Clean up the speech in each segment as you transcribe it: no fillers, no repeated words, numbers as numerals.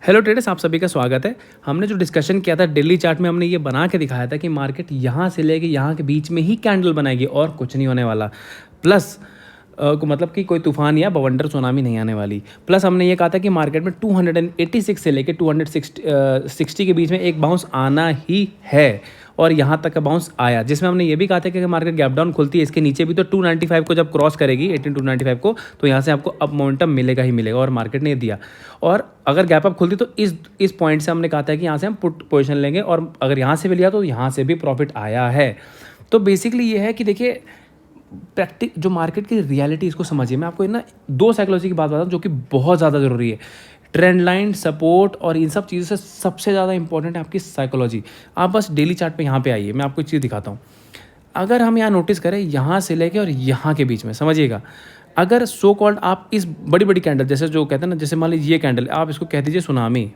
Hello traders, आप सभी का स्वागत है। हमने जो डिस्कशन किया था डेली चार्ट में, हमने ये बना के दिखाया था कि मार्केट यहाँ से लेके यहाँ के बीच में ही कैंडल बनाएगी और कुछ नहीं होने वाला। प्लस को मतलब कि कोई तूफान या बवंडर सुनामी नहीं आने वाली। प्लस हमने ये कहा था कि मार्केट में 286 से लेके 260 के बीच में एक बाउंस आना ही है और यहाँ तक का बाउंस आया, जिसमें हमने ये भी कहा था कि अगर मार्केट गैप डाउन खुलती है इसके नीचे भी तो 295 को जब क्रॉस करेगी 18295 को, तो यहाँ से आपको अप मोमेंटम मिलेगा ही मिलेगा, और मार्केट ने दिया। और अगर गैप अप खुलती तो इस पॉइंट से हमने कहा था कि यहाँ से हम पुट पोजीशन लेंगे, और अगर यहाँ से भी लिया तो यहाँ से भी प्रॉफिट आया है। तो बेसिकली ये है कि देखिए, जो मार्केट की रियलिटी, इसको समझिए। मैं आपको ना दो साइकोलॉजी की बात बताता हूँ जो कि बहुत ज़्यादा ज़रूरी है। ट्रेंड लाइन, सपोर्ट और इन सब चीज़ों से सबसे ज़्यादा इंपॉर्टेंट है आपकी साइकोलॉजी। आप बस डेली चार्ट पे यहाँ पे आइए, मैं आपको एक चीज़ दिखाता हूँ। अगर हम यहाँ नोटिस करें, यहाँ से लेके और यहाँ के बीच में, समझिएगा, अगर सो कॉल्ड आप इस बड़ी बड़ी कैंडल, जैसे जो कहते हैं ना, जैसे मान लीजिए ये कैंडल, आप इसको कह दीजिए सुनामी,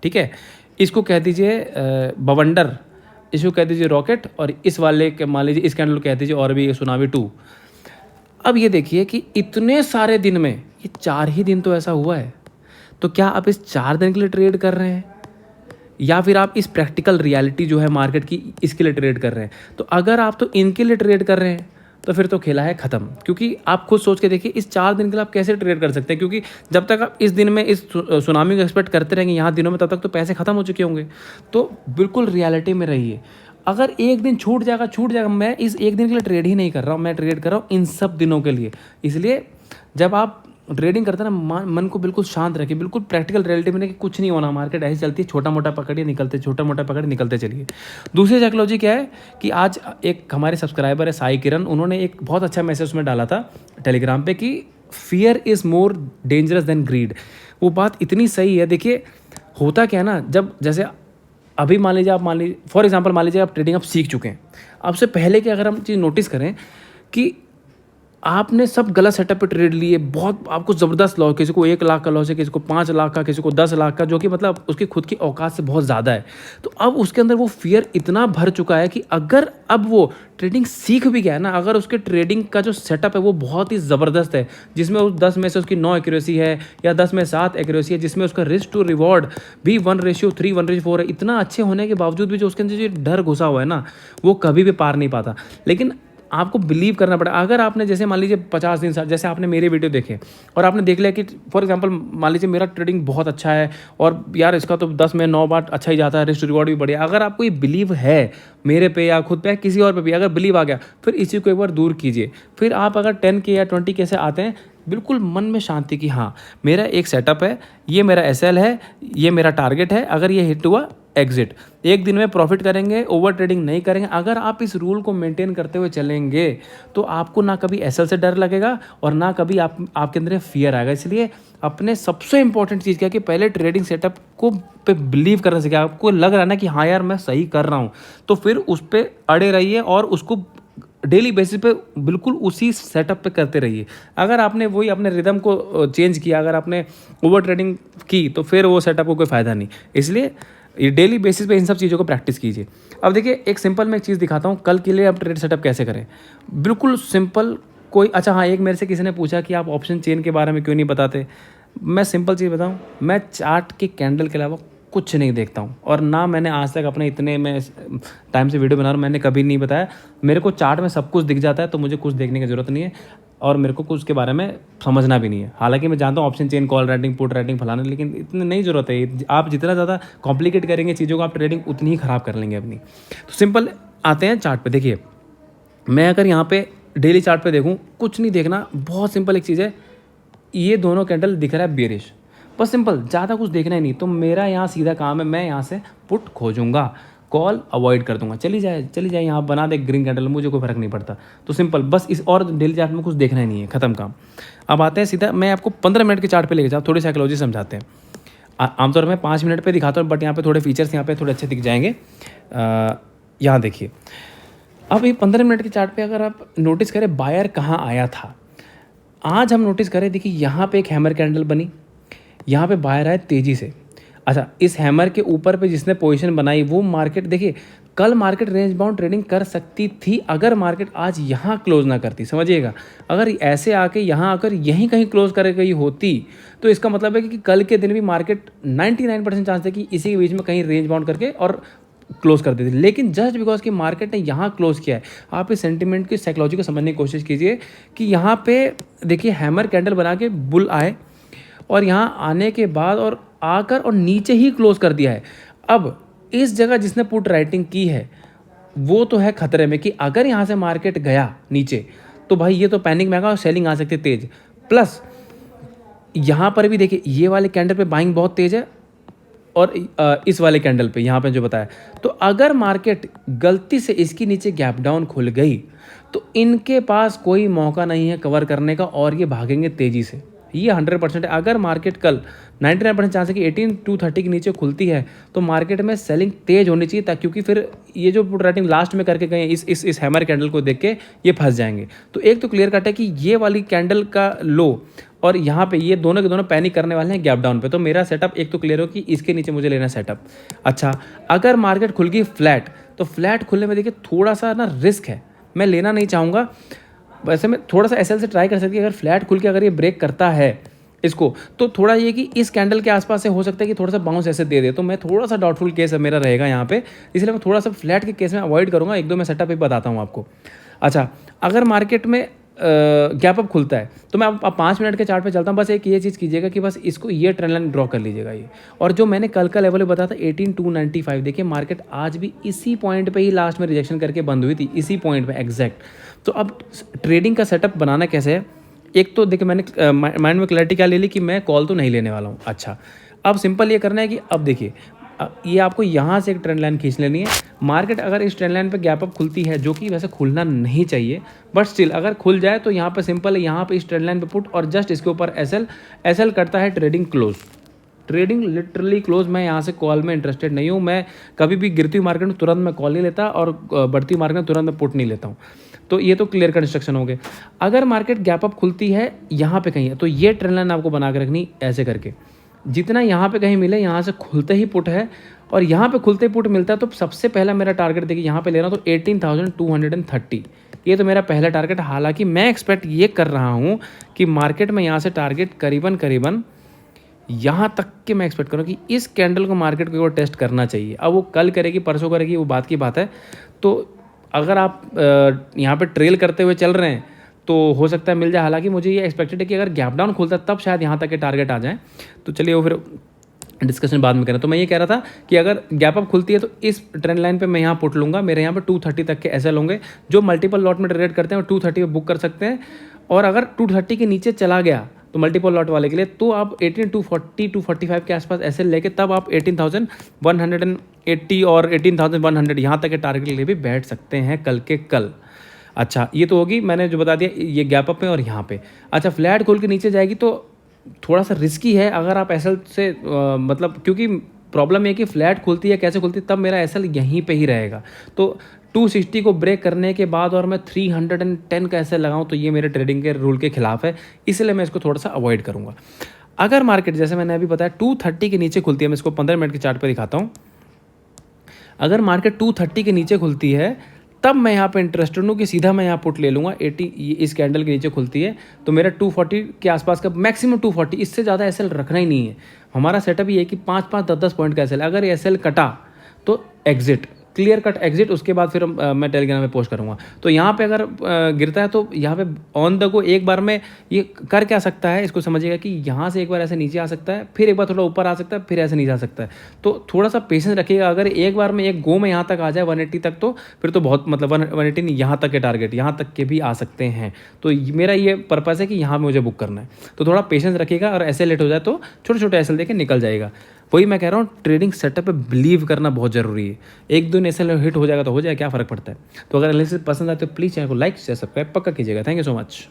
ठीक है, इसको कह दीजिए बवंडर, इसको कह दीजिए रॉकेट, और इस वाले मान लीजिए इस कैंडल को कह दीजिए और भी सुनामी 2। अब ये देखिए कि इतने सारे दिन में ये 4 ही दिन तो ऐसा हुआ है। तो क्या आप इस 4 दिन के लिए ट्रेड कर रहे हैं, या फिर आप इस प्रैक्टिकल रियलिटी जो है मार्केट की, इसके लिए ट्रेड कर रहे हैं? तो अगर आप तो इनके लिए ट्रेड कर रहे हैं तो फिर तो खेला है ख़त्म। क्योंकि आप खुद सोच के देखिए, इस 4 दिन के लिए आप कैसे ट्रेड कर सकते हैं? क्योंकि जब तक आप इस दिन में इस सुनामी को एक्सपेक्ट करते रहेंगे यहाँ दिनों में, तब तक तो पैसे ख़त्म हो चुके होंगे। तो बिल्कुल रियलिटी में रहिए। अगर एक दिन छूट जाएगा। मैं इस एक दिन के लिए ट्रेड ही नहीं कर रहा हूँ, मैं ट्रेड कर रहा हूँ इन सब दिनों के लिए। इसलिए जब आप ट्रेडिंग करते हैं ना, मन को बिल्कुल शांत रखिए, बिल्कुल प्रैक्टिकल रियलिटी में, कि कुछ नहीं होना, मार्केट ऐसी चलती है, छोटा मोटा पकड़िए निकलते, छोटा मोटा पकड़िए निकलते चलिए। दूसरी साइकोलॉजी क्या है कि आज एक हमारे सब्सक्राइबर है साई किरण, उन्होंने एक बहुत अच्छा मैसेज उसमें डाला था टेलीग्राम पे कि fear is more dangerous than greed. वो बात इतनी सही है। देखिए, होता क्या है ना, जब जैसे अभी मान लीजिए फॉर एग्जांपल मान लीजिए आप ट्रेडिंग आप सीख चुके हैं। अब से पहले कि अगर हम चीज़ नोटिस करें कि आपने सब गलत सेटअप पे ट्रेड लिए, बहुत आपको ज़बरदस्त लॉस, किसी को 1 लाख का लॉस है, किसी को 5 लाख का, किसी को 10 लाख का, जो कि मतलब उसकी खुद की औकात से बहुत ज़्यादा है। तो अब उसके अंदर वो फियर इतना भर चुका है कि अगर अब वो ट्रेडिंग सीख भी गया है ना, अगर उसके ट्रेडिंग का जो सेटअप है वो बहुत ही ज़बरदस्त है, जिसमें उस 10 में से उसकी 9 एक्यूरेसी है या 10 में 7 एक्यूरेसी है, जिसमें उसका रिस्क टू रिवॉर्ड भी 1:3, 1:4 है, इतना अच्छे होने के बावजूद भी जो उसके अंदर जो डर घुसा हुआ है ना, वो कभी भी पार नहीं पाता। लेकिन आपको बिलीव करना पड़ेगा। अगर आपने जैसे मान लीजिए 50 दिन, जैसे आपने मेरे वीडियो देखे और आपने देख लिया कि फॉर एग्जांपल मान लीजिए मेरा ट्रेडिंग बहुत अच्छा है और यार इसका तो 10 में 9 बार अच्छा ही जाता है, रिस्क रिवॉर्ड भी बढ़िया। अगर आपको ये बिलीव है मेरे पे या खुद पे या किसी और पे भी, अगर बिलीव आ गया, फिर इसी को एक बार दूर कीजिए। फिर आप अगर 10K या 20K से आते हैं, बिल्कुल मन में शांति की, हाँ मेरा एक सेटअप है, ये मेरा SL है, ये मेरा टारगेट है, अगर ये हिट हुआ एग्जिट, एक दिन में प्रॉफिट करेंगे, ओवर ट्रेडिंग नहीं करेंगे। अगर आप इस रूल को मेंटेन करते हुए चलेंगे तो आपको ना कभी SL से डर लगेगा और ना कभी आपके अंदर फियर आएगा। इसलिए अपने सबसे इंपॉर्टेंट चीज़ क्या है कि पहले ट्रेडिंग सेटअप को पे बिलीव करना सीखिए। आपको लग रहा है ना कि हाँ यार मैं सही कर रहा हूँ, तो फिर उस पर अड़े रहिए और उसको डेली बेसिस पे बिल्कुल उसी सेटअप पे करते रहिए। अगर आपने वही अपने रिदम को चेंज किया, अगर आपने ओवर ट्रेडिंग की, तो फिर वो सेटअप को कोई फ़ायदा नहीं। इसलिए ये डेली बेसिस पे इन सब चीज़ों को प्रैक्टिस कीजिए। अब देखिए, एक सिंपल मैं एक चीज़ दिखाता हूँ कल के लिए आप ट्रेड सेटअप कैसे करें, बिल्कुल सिंपल। कोई अच्छा, हाँ, एक मेरे से किसी ने पूछा कि आप ऑप्शन चेन के बारे में क्यों नहीं बताते। मैं सिंपल चीज़ बताऊँ, मैं चार्ट के कैंडल के अलावा कुछ नहीं देखता हूँ, और ना मैंने आज तक अपने इतने में टाइम से वीडियो बना रहा हूँ, मैंने कभी नहीं बताया। मेरे को चार्ट में सब कुछ दिख जाता है, तो मुझे कुछ देखने की ज़रूरत नहीं है, और मेरे को कुछ उसके बारे में समझना भी नहीं है। हालांकि मैं जानता हूँ option chain, call writing, put writing, फलाना, लेकिन इतनी नहीं ज़रूरत है। आप जितना ज़्यादा कॉम्प्लिकेट करेंगे चीज़ों को, आप ट्रेडिंग उतनी ही ख़राब कर लेंगे अपनी। तो सिंपल आते हैं चार्ट पे। देखिए, मैं अगर यहाँ पे डेली चार्ट पे देखूँ, कुछ नहीं देखना, बहुत सिंपल एक चीज़ है, ये दोनों कैंडल दिख रहा है बेरिश, बस सिंपल, ज़्यादा कुछ देखना ही नहीं। तो मेरा यहाँ सीधा काम है, मैं यहाँ से पुट खोजूंगा, कॉल अवॉइड कर दूंगा, चली जाए यहाँ बना दे ग्रीन कैंडल, मुझे कोई फर्क नहीं पड़ता। तो सिंपल, बस इस और डेली चार्ट में कुछ देखना ही नहीं है, ख़त्म काम। अब आते हैं सीधा, मैं आपको 15 मिनट के चार्ट पे लेके जाऊँ, थोड़ी साइकोलॉजी समझाते हैं। आमतौर में 5 मिनट पे दिखाता हूँ, बट यहाँ पे थोड़े फीचर्स यहाँ पे थोड़े अच्छे दिख जाएंगे। यहाँ देखिए, अब ये 15 मिनट के चार्ट पे अगर आप नोटिस करें बायर कहाँ आया था, आज हम नोटिस करें, देखिए यहाँ पे एक हैमर कैंडल बनी, यहाँ पे बायर आए तेज़ी से। अच्छा, इस हैमर के ऊपर पे जिसने पोजीशन बनाई वो मार्केट, देखिए कल मार्केट रेंज बाउंड ट्रेडिंग कर सकती थी अगर मार्केट आज यहाँ क्लोज ना करती, समझिएगा। अगर ऐसे आके यहाँ आकर यहीं कहीं क्लोज कर गई होती तो इसका मतलब है कि कल के दिन भी मार्केट 99% चांस थे कि इसी के बीच में कहीं रेंज बाउंड करके और क्लोज कर देती। लेकिन जस्ट बिकॉज कि मार्केट ने यहाँ क्लोज किया है, आप इस सेंटिमेंट की साइकोलॉजी को समझने की कोशिश कीजिए कि यहाँ पे देखिए हैमर कैंडल बना के बुल आए और यहाँ आने के बाद और आकर और नीचे ही क्लोज कर दिया है। अब इस जगह जिसने पुट राइटिंग की है वो तो है खतरे में कि अगर यहाँ से मार्केट गया नीचे तो भाई ये तो पैनिक में आएगा और सेलिंग आ सकती है तेज। प्लस यहाँ पर भी देखिए ये वाले कैंडल पे बाइंग बहुत तेज है और इस वाले कैंडल पे यहाँ पे जो बताया, तो अगर मार्केट गलती से इसकी नीचे गैप डाउन खुल गई तो इनके पास कोई मौका नहीं है कवर करने का और ये भागेंगे तेज़ी से। ये 100% है। अगर मार्केट कल 99% चांस है कि 18,230 के नीचे खुलती है तो मार्केट में सेलिंग तेज होनी चाहिए, ताकि क्योंकि फिर ये जो पुट राइटिंग लास्ट में करके गए इस हैमर कैंडल को देख के ये फंस जाएंगे। तो एक तो क्लियर कट है कि ये वाली कैंडल का लो और यहाँ पे ये दोनों के दोनों पैनिक करने वाले हैं गैप डाउन पे। तो मेरा सेटअप एक तो क्लियर हो कि इसके नीचे मुझे लेना सेटअप। अच्छा, अगर मार्केट खुल गई फ्लैट तो फ्लैट खुलने में देखिए थोड़ा सा ना रिस्क है, मैं लेना नहीं चाहूँगा। वैसे मैं थोड़ा सा एसएल से ट्राई कर सकती है, अगर फ्लैट खुल के अगर ये ब्रेक करता है इसको तो थोड़ा ये कि इस कैंडल के आसपास से हो सकता है कि थोड़ा सा बाउंस ऐसे दे दे, तो मैं थोड़ा सा डाउटफुल केस मेरा रहेगा यहाँ पे, इसलिए मैं थोड़ा सा फ्लैट के केस में अवॉइड करूँगा। एक दो मैं सेटअप भी बताता हूँ आपको। अच्छा, अगर मार्केट में गैप अप खुलता है तो मैं अब 5 मिनट के चार्ट पे चलता हूँ। बस एक ये चीज़ कीजिएगा कि बस इसको ये ट्रेंड लाइन ड्रॉ कर लीजिएगा ये, और जो मैंने कल का लेवल बताया था 18,295, देखिए मार्केट आज भी इसी पॉइंट पे ही लास्ट में रिजेक्शन करके बंद हुई थी, इसी पॉइंट पे एग्जैक्ट। तो अब ट्रेडिंग का सेटअप बनाना कैसे है, एक तो देखिए मैंने माइंड में क्लैरिटी क्या ले ली कि मैं कॉल तो नहीं लेने वाला हूँ। अच्छा, अब सिंपल ये करना है कि अब देखिए ये आपको यहाँ से एक ट्रेंड लाइन खींच लेनी है। मार्केट अगर इस ट्रेंड लाइन पे गैप अप खुलती है, जो कि वैसे खुलना नहीं चाहिए बट स्टिल अगर खुल जाए तो यहाँ पे सिंपल है, यहाँ पे इस ट्रेंड लाइन पे पुट और जस्ट इसके ऊपर एसएल करता है trading close, trading literally close. मैं यहाँ से कॉल में इंटरेस्टेड नहीं हूँ। मैं कभी भी गिरती हुई मार्केट में तुरंत मैं कॉल नहीं लेता और बढ़ती मार्केट में तुरंत मैं पुट नहीं लेता हूँ। तो ये तो क्लियर कंस्ट्रक्शन हो गए। अगर मार्केट गैप अप खुलती है यहाँ पे कहीं है तो ये ट्रेंड लाइन आपको बना के रखनी ऐसे करके, जितना यहाँ पे कहीं मिले यहाँ से खुलते ही पुट है और यहाँ पे खुलते पुट मिलता है तो सबसे पहला मेरा टारगेट देखिए यहाँ पे ले रहा हूँ तो 18,230, ये तो मेरा पहला टारगेट। हालांकि मैं एक्सपेक्ट ये कर रहा हूँ कि मार्केट में यहाँ से टारगेट करीबन यहाँ तक के मैं एक्सपेक्ट करूँ कि इस कैंडल को मार्केट को टेस्ट करना चाहिए। अब वो कल करेगी परसों करेगी वो बात की बात है। तो अगर आप यहाँ पे ट्रेल करते हुए चल रहे हैं तो हो सकता है मिल जाए। हालांकि मुझे ये एक्सपेक्टेड है कि अगर गैप डाउन खुलता है तब शायद यहाँ तक के टारगेट आ जाए। तो चलिए वो फिर डिस्कशन बाद में करें। तो मैं ये कह रहा था कि अगर गैप अप खुलती है तो इस ट्रेंड लाइन पे मैं यहाँ पुट लूँगा। मेरे यहाँ पे 230 तक के एसएल होंगे। जो मल्टीपल लॉट में ट्रेड करते हैं वो 230 पे बुक कर सकते हैं, और अगर 230 के नीचे चला गया तो मल्टीपल लॉट वाले के लिए तो आप 18,240 245 के आसपास एसएल लेके तब आप 18,180 और 18,100 यहाँ तक के टारगेट के लिए भी बैठ सकते हैं कल के कल। अच्छा, ये तो होगी मैंने जो बता दिया ये गैप अप में और यहाँ पे। अच्छा, फ्लैट खोल के नीचे जाएगी तो थोड़ा सा रिस्की है अगर आप एसएल से मतलब, क्योंकि प्रॉब्लम ये कि फ्लैट खुलती है कैसे खुलती है तब मेरा एसएल यहीं पे ही रहेगा। तो 260 को ब्रेक करने के बाद और मैं 310 का एसएल लगाऊं तो ये मेरे ट्रेडिंग के रूल के खिलाफ है, इसलिए मैं इसको थोड़ा सा अवॉइड करूंगा। अगर मार्केट जैसे मैंने अभी बताया 230 के नीचे खुलती है, मैं इसको 15 मिनट के चार्ट पर दिखाता हूँ। अगर मार्केट 230 के नीचे खुलती है तब मैं यहाँ पे इंटरेस्टेड हूँ कि सीधा मैं यहाँ पुट ले लूँगा। 80 इस कैंडल के नीचे खुलती है तो मेरा 240 के आसपास का मैक्सिमम 240, इससे ज़्यादा एसएल रखना ही नहीं है। हमारा सेटअप ये है कि 5-5 10-10 पॉइंट का एसएल, अगर एसएल कटा तो एग्जिट, क्लियर कट एग्जिट। उसके बाद फिर मैं टेलीग्राम में पोस्ट करूँगा। तो यहाँ पे अगर गिरता है तो यहाँ पे ऑन द गो एक बार में ये कर क्या सकता है, इसको समझिएगा कि यहाँ से एक बार ऐसे नीचे आ सकता है, फिर एक बार थोड़ा ऊपर आ सकता है, फिर ऐसे नीचे आ सकता है। तो थोड़ा सा पेशेंस रखिएगा। अगर एक बार में एक गो में यहाँ तक आ जाए 180 तक तो फिर तो बहुत, मतलब 180 नहीं, यहाँ तक के टारगेट यहाँ तक के भी आ सकते हैं। तो मेरा ये पर्पज़ है कि यहाँ मुझे बुक करना है। तो थोड़ा पेशेंस रखिएगा और ऐसे लेट हो जाए तो छोटे छोटे एसएल देके निकल जाएगा। वही मैं कह रहा हूँ, ट्रेडिंग सेटअप पे बिलीव करना बहुत ज़रूरी है। एक दिन एसएल हिट हो जाएगा तो हो जाए, क्या फ़र्क पड़ता है। तो अगर एनालिसिस पसंद आए तो प्लीज़ चैनल को लाइक शेयर सब्सक्राइब पक्का कीजिएगा। Thank you so much.